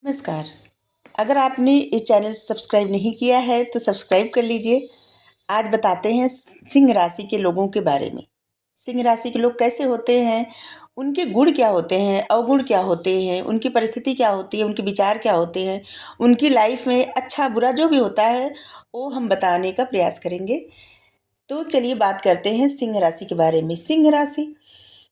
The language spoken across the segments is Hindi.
नमस्कार। अगर आपने ये चैनल सब्सक्राइब नहीं किया है तो सब्सक्राइब कर लीजिए। आज बताते हैं सिंह राशि के लोगों के बारे में। सिंह राशि के लोग कैसे होते हैं, उनके गुण क्या होते हैं, अवगुण क्या होते हैं, उनकी परिस्थिति क्या होती है, उनके विचार क्या होते हैं, उनकी लाइफ में अच्छा बुरा जो भी होता है वो हम बताने का प्रयास करेंगे। तो चलिए बात करते हैं सिंह राशि के बारे में। सिंह राशि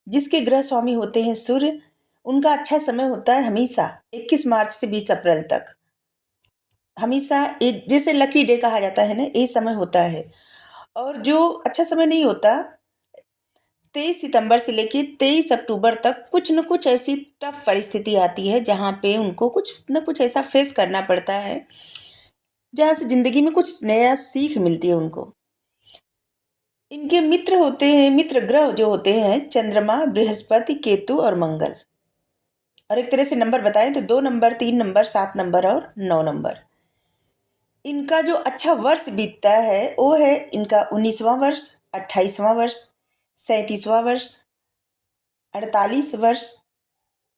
जिसके ग्रह स्वामी होते हैं सूर्य, उनका अच्छा समय होता है हमेशा 21 मार्च से 20 अप्रैल तक। हमेशा एक जैसे लकी डे कहा जाता है ना, ये समय होता है। और जो अच्छा समय नहीं होता, 23 सितंबर से लेके 23 अक्टूबर तक कुछ न कुछ ऐसी टफ परिस्थिति आती है जहाँ पे उनको कुछ न कुछ ऐसा फेस करना पड़ता है, जहाँ से जिंदगी में कुछ नया सीख मिलती है उनको। इनके मित्र होते हैं, मित्र ग्रह जो होते हैं चंद्रमा, बृहस्पति, केतु और मंगल। और एक तरह से नंबर बताएं तो 2 नंबर, 3 नंबर, 7 नंबर और 9 नंबर। इनका जो अच्छा वर्ष बीतता है वो है इनका 19वां वर्ष, 28वां वर्ष, 37वां वर्ष, 48 वर्ष,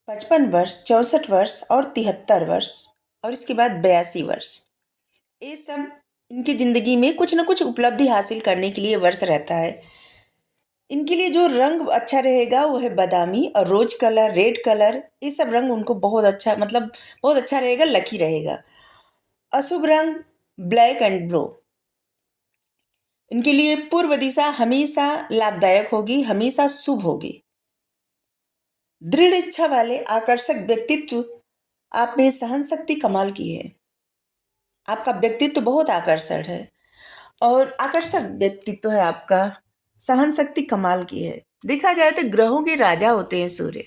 55 वर्ष, 64 वर्ष और 73 वर्ष और इसके बाद 82 वर्ष। ये सब इनकी ज़िंदगी में कुछ न कुछ उपलब्धि हासिल करने के लिए वर्ष रहता है। इनके लिए जो रंग अच्छा रहेगा वो है बादामी और रोज कलर, रेड कलर। ये सब रंग उनको बहुत अच्छा, मतलब बहुत अच्छा रहेगा, लकी रहेगा। अशुभ रंग ब्लैक एंड ब्लू। इनके लिए पूर्व दिशा हमेशा लाभदायक होगी, हमेशा शुभ होगी। दृढ़ इच्छा वाले आकर्षक व्यक्तित्व आप में सहन शक्ति कमाल की है। आपका व्यक्तित्व बहुत आकर्षण है और आकर्षक व्यक्तित्व है आपका, सहन शक्ति कमाल की है। देखा जाए तो ग्रहों के राजा होते हैं सूर्य,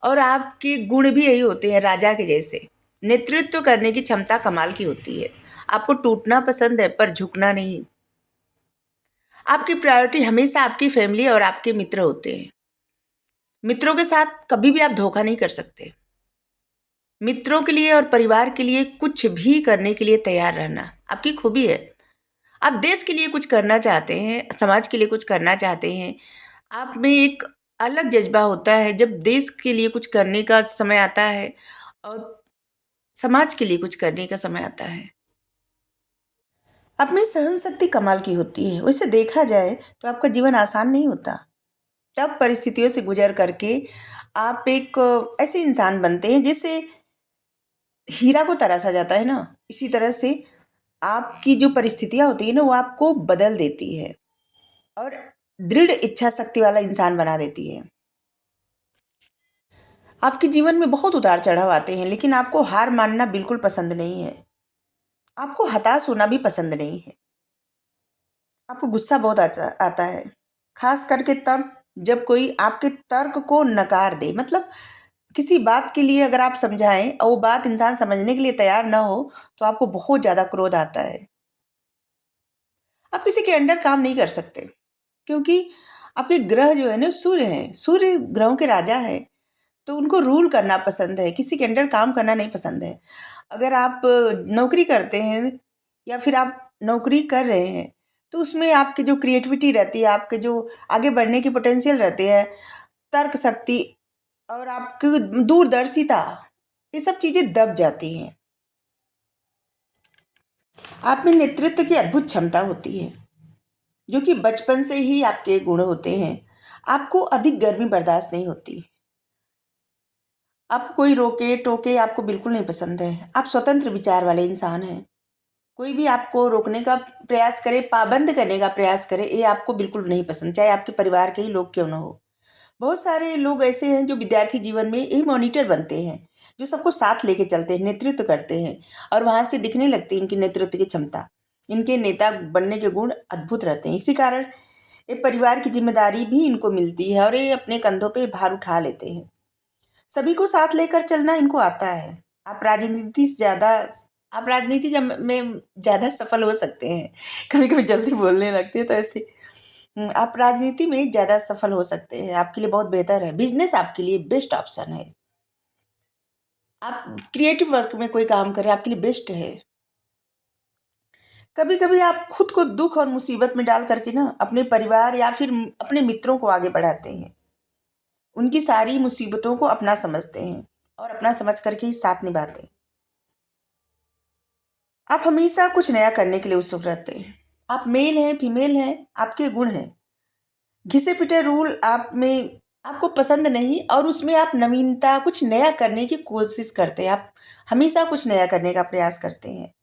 और आपके गुण भी यही होते हैं राजा के जैसे। नेतृत्व करने की क्षमता कमाल की होती है। आपको टूटना पसंद है पर झुकना नहीं। आपकी प्रायोरिटी हमेशा आपकी फैमिली और आपके मित्र होते हैं। मित्रों के साथ कभी भी आप धोखा नहीं कर सकते। मित्रों के लिए और परिवार के लिए कुछ भी करने के लिए तैयार रहना आपकी खूबी है। आप देश के लिए कुछ करना चाहते हैं, समाज के लिए कुछ करना चाहते हैं। आप में एक अलग जज्बा होता है जब देश के लिए कुछ करने का समय आता है और समाज के लिए कुछ करने का समय आता है। आप में सहन शक्ति कमाल की होती है। वैसे देखा जाए तो आपका जीवन आसान नहीं होता। टफ परिस्थितियों से गुजर करके आप एक ऐसे इंसान बनते हैं जैसे हीरा को तराशा जाता है ना, इसी तरह से आपकी जो परिस्थितियां होती है ना वो आपको बदल देती है और दृढ़ इच्छा शक्ति वाला इंसान बना देती है। आपके जीवन में बहुत उतार चढ़ाव आते हैं, लेकिन आपको हार मानना बिल्कुल पसंद नहीं है। आपको हताश होना भी पसंद नहीं है। आपको गुस्सा बहुत आता है, खास करके तब जब कोई आपके तर्क को नकार दे। मतलब किसी बात के लिए अगर आप समझाएं और वो बात इंसान समझने के लिए तैयार ना हो तो आपको बहुत ज़्यादा क्रोध आता है। आप किसी के अंडर काम नहीं कर सकते, क्योंकि आपके ग्रह जो है ना सूर्य हैं, सूर्य ग्रहों के राजा है। तो उनको रूल करना पसंद है, किसी के अंडर काम करना नहीं पसंद है। अगर आप नौकरी करते हैं या फिर आप नौकरी कर रहे हैं तो उसमें आपकी जो क्रिएटिविटी रहती है, आपके जो आगे बढ़ने की पोटेंशियल रहती है, तर्क शक्ति और आपकी दूरदर्शिता, ये सब चीज़ें दब जाती हैं। आप में नेतृत्व की अद्भुत क्षमता होती है, जो कि बचपन से ही आपके गुण होते हैं। आपको अधिक गर्मी बर्दाश्त नहीं होती। आपको कोई रोके टोके आपको बिल्कुल नहीं पसंद है। आप स्वतंत्र विचार वाले इंसान हैं। कोई भी आपको रोकने का प्रयास करे, पाबंद करने का प्रयास करे, ये आपको बिल्कुल नहीं पसंद, चाहे आपके परिवार के ही लोग क्यों ना हो। बहुत सारे लोग ऐसे हैं जो विद्यार्थी जीवन में यही मॉनिटर बनते हैं, जो सबको साथ लेके चलते हैं, नेतृत्व करते हैं और वहाँ से दिखने लगती है इनकी नेतृत्व की क्षमता। इनके नेता बनने के गुण अद्भुत रहते हैं। इसी कारण ये परिवार की जिम्मेदारी भी इनको मिलती है और ये अपने कंधों पे भार उठा लेते हैं। सभी को साथ लेकर चलना इनको आता है। आप राजनीति से ज़्यादा आप राजनीति में ज़्यादा सफल हो सकते हैं। कभी कभी जल्दी बोलने लगते हैं तो ऐसे आप राजनीति में ज़्यादा सफल हो सकते हैं, आपके लिए बहुत बेहतर है। बिजनेस आपके लिए बेस्ट ऑप्शन है। आप क्रिएटिव वर्क में कोई काम करें, आपके लिए बेस्ट है। कभी कभी आप खुद को दुख और मुसीबत में डाल करके ना अपने परिवार या फिर अपने मित्रों को आगे बढ़ाते हैं। उनकी सारी मुसीबतों को अपना समझते हैं और अपना समझ करके ही साथ निभाते हैं। आप हमेशा कुछ नया करने के लिए उत्सुक रहते हैं। आप मेल हैं, फीमेल हैं, आपके गुण हैं। घिसे पिटे रूल आप में आपको पसंद नहीं और उसमें आप नवीनता, कुछ नया करने की कोशिश करते हैं। आप हमेशा कुछ नया करने का प्रयास करते हैं।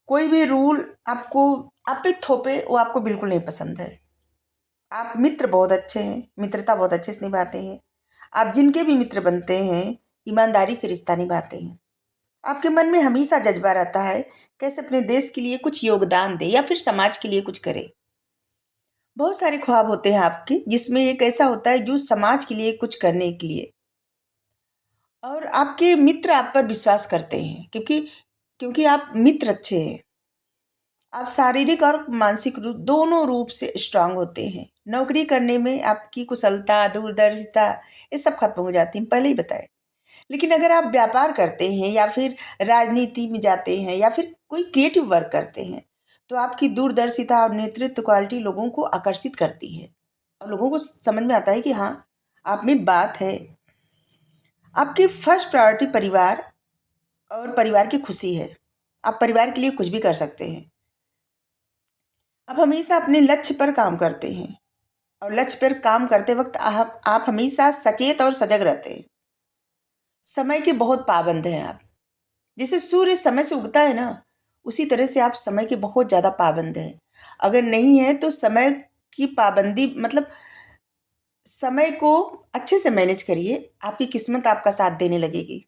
कोई भी रूल आपको आप पे थोपे वो आपको बिल्कुल नहीं पसंद है। आप मित्र बहुत अच्छे हैं, मित्रता बहुत अच्छे से निभाते हैं। आप जिनके भी मित्र बनते हैं, ईमानदारी से रिश्ता निभाते हैं। आपके मन में हमेशा जज्बा रहता है कैसे अपने देश के लिए कुछ योगदान दे या फिर समाज के लिए कुछ करे। बहुत सारे ख्वाब होते हैं आपके, जिसमें एक ऐसा होता है जो समाज के लिए कुछ करने के लिए। और आपके मित्र आप पर विश्वास करते हैं क्योंकि क्योंकि आप मित्र अच्छे हैं। आप शारीरिक और मानसिक रूप दोनों रूप से स्ट्रांग होते हैं। नौकरी करने में आपकी कुशलता, दूरदर्शिता ये सब खत्म हो जाती है, पहले ही बताए। लेकिन अगर आप व्यापार करते हैं या फिर राजनीति में जाते हैं या फिर कोई क्रिएटिव वर्क करते हैं, तो आपकी दूरदर्शिता और नेतृत्व क्वालिटी लोगों को आकर्षित करती है और लोगों को समझ में आता है कि हाँ, आप में बात है। आपकी फर्स्ट प्रायोरिटी परिवार और परिवार की खुशी है। आप परिवार के लिए कुछ भी कर सकते हैं। आप हमेशा अपने लक्ष्य पर काम करते हैं और लक्ष्य पर काम करते वक्त आप हमेशा सचेत और सजग रहते हैं। समय के बहुत पाबंद हैं आप। जैसे सूर्य समय से उगता है ना, उसी तरह से आप समय के बहुत ज़्यादा पाबंद हैं। अगर नहीं है तो समय की पाबंदी मतलब समय को अच्छे से मैनेज करिए, आपकी किस्मत आपका साथ देने लगेगी।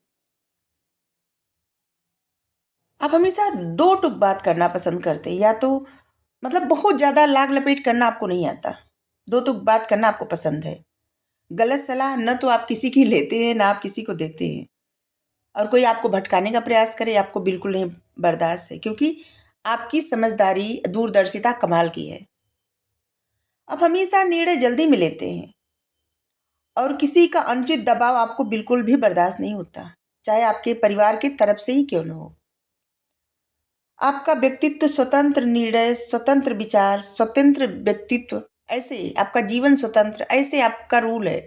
आप हमेशा दो टूक बात करना पसंद करते हैं, या तो मतलब बहुत ज़्यादा लाग लपेट करना आपको नहीं आता। दो टूक बात करना आपको पसंद है। गलत सलाह न तो आप किसी की लेते हैं, ना आप किसी को देते हैं। और कोई आपको भटकाने का प्रयास करे, आपको बिल्कुल नहीं बर्दाश्त है, क्योंकि आपकी समझदारी, दूरदर्शिता कमाल की है। आप हमेशा निर्णय जल्दी में लेते हैं और किसी का अनुचित दबाव आपको बिल्कुल भी बर्दाश्त नहीं होता, चाहे आपके परिवार की तरफ से ही क्यों न हो। आपका व्यक्तित्व स्वतंत्र निर्णय, स्वतंत्र विचार, स्वतंत्र व्यक्तित्व, ऐसे आपका जीवन स्वतंत्र, ऐसे आपका रूल है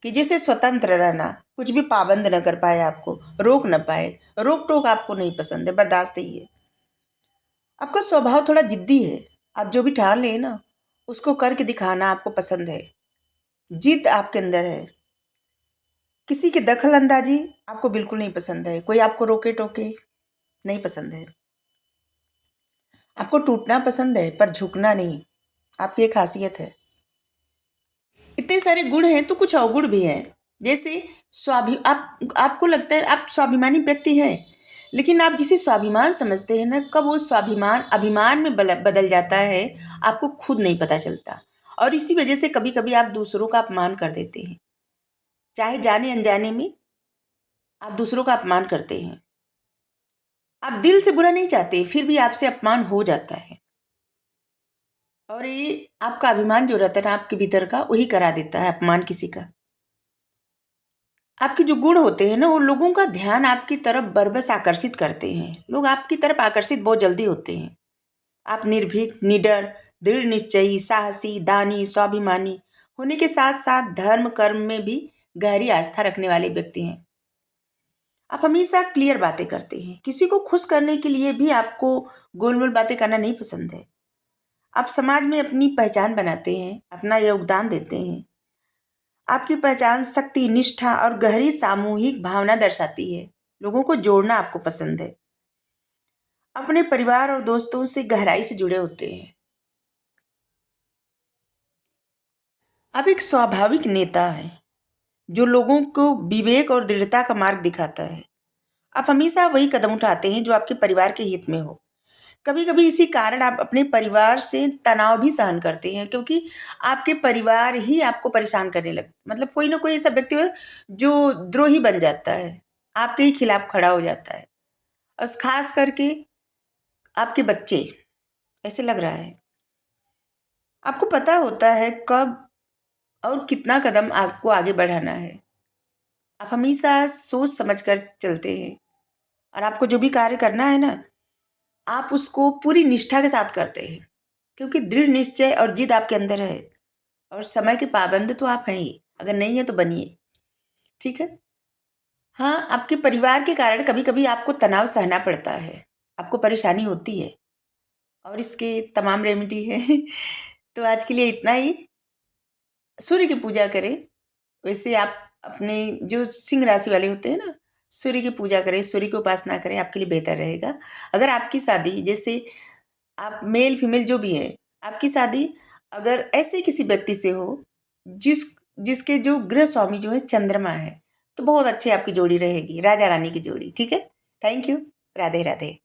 कि जैसे स्वतंत्र रहना, कुछ भी पाबंद न कर पाए, आपको रोक न पाए। रोक टोक आपको नहीं पसंद है, बर्दाश्त ही है। आपका स्वभाव थोड़ा जिद्दी है। आप जो भी ठान लें ना, उसको करके दिखाना आपको पसंद है। जिद आपके अंदर है। किसी की दखल अंदाजी आपको बिल्कुल नहीं पसंद है। कोई आपको रोके टोके नहीं पसंद है। आपको टूटना पसंद है पर झुकना नहीं, आपकी एक खासियत है। इतने सारे गुण हैं तो कुछ अवगुण भी हैं। जैसे आपको लगता है आप स्वाभिमानी व्यक्ति हैं, लेकिन आप जिसे स्वाभिमान समझते हैं ना, कब वो स्वाभिमान अभिमान में बदल जाता है, आपको खुद नहीं पता चलता। और इसी वजह से कभी कभी आप दूसरों का अपमान कर देते हैं, चाहे जाने अनजाने में आप दूसरों का अपमान करते हैं। आप दिल से बुरा नहीं चाहते, फिर भी आपसे अपमान हो जाता है। और ये आपका अभिमान जो रहता है ना आपके भीतर का, वही करा देता है अपमान किसी का। आपके जो गुण होते हैं ना, वो लोगों का ध्यान आपकी तरफ बरबस आकर्षित करते हैं। लोग आपकी तरफ आकर्षित बहुत जल्दी होते हैं। आप निर्भीक, निडर, दृढ़ निश्चयी, साहसी, दानी, स्वाभिमानी होने के साथ साथ धर्म कर्म में भी गहरी आस्था रखने वाले व्यक्ति हैं। आप हमेशा क्लियर बातें करते हैं। किसी को खुश करने के लिए भी आपको गोलमोल बातें करना नहीं पसंद है। आप समाज में अपनी पहचान बनाते हैं, अपना योगदान देते हैं। आपकी पहचान शक्ति, निष्ठा और गहरी सामूहिक भावना दर्शाती है। लोगों को जोड़ना आपको पसंद है। अपने परिवार और दोस्तों से गहराई से जुड़े होते हैं। आप एक स्वाभाविक नेता हैं जो लोगों को विवेक और दृढ़ता का मार्ग दिखाता है। आप हमेशा वही कदम उठाते हैं जो आपके परिवार के हित में हो। कभी कभी इसी कारण आप अपने परिवार से तनाव भी सहन करते हैं, क्योंकि आपके परिवार ही आपको परेशान करने लगता, मतलब कोई ना कोई ऐसा व्यक्ति हो जो द्रोही बन जाता है, आपके ही खिलाफ खड़ा हो जाता है। और खास करके आपके बच्चे, ऐसे लग रहा है आपको पता होता है कब और कितना कदम आपको आगे बढ़ाना है। आप हमेशा सोच समझ कर चलते हैं और आपको जो भी कार्य करना है ना, आप उसको पूरी निष्ठा के साथ करते हैं, क्योंकि दृढ़ निश्चय और जिद आपके अंदर है। और समय के पाबंद तो आप हैं ही, अगर नहीं है तो बनिए। ठीक है। हाँ, आपके परिवार के कारण कभी कभी आपको तनाव सहना पड़ता है। आपको परेशानी होती है और इसके तमाम रेमेडी है। तो आज के लिए इतना ही। सूर्य की पूजा करें। वैसे आप अपने जो सिंह राशि वाले होते हैं ना, सूर्य की पूजा करें, सूर्य की उपासना करें, आपके लिए बेहतर रहेगा। अगर आपकी शादी, जैसे आप मेल फीमेल जो भी है, आपकी शादी अगर ऐसे किसी व्यक्ति से हो जिसके जो गृह स्वामी जो है चंद्रमा है, तो बहुत अच्छी आपकी जोड़ी रहेगी, राजा रानी की जोड़ी। ठीक है। Thank you. राधे राधे।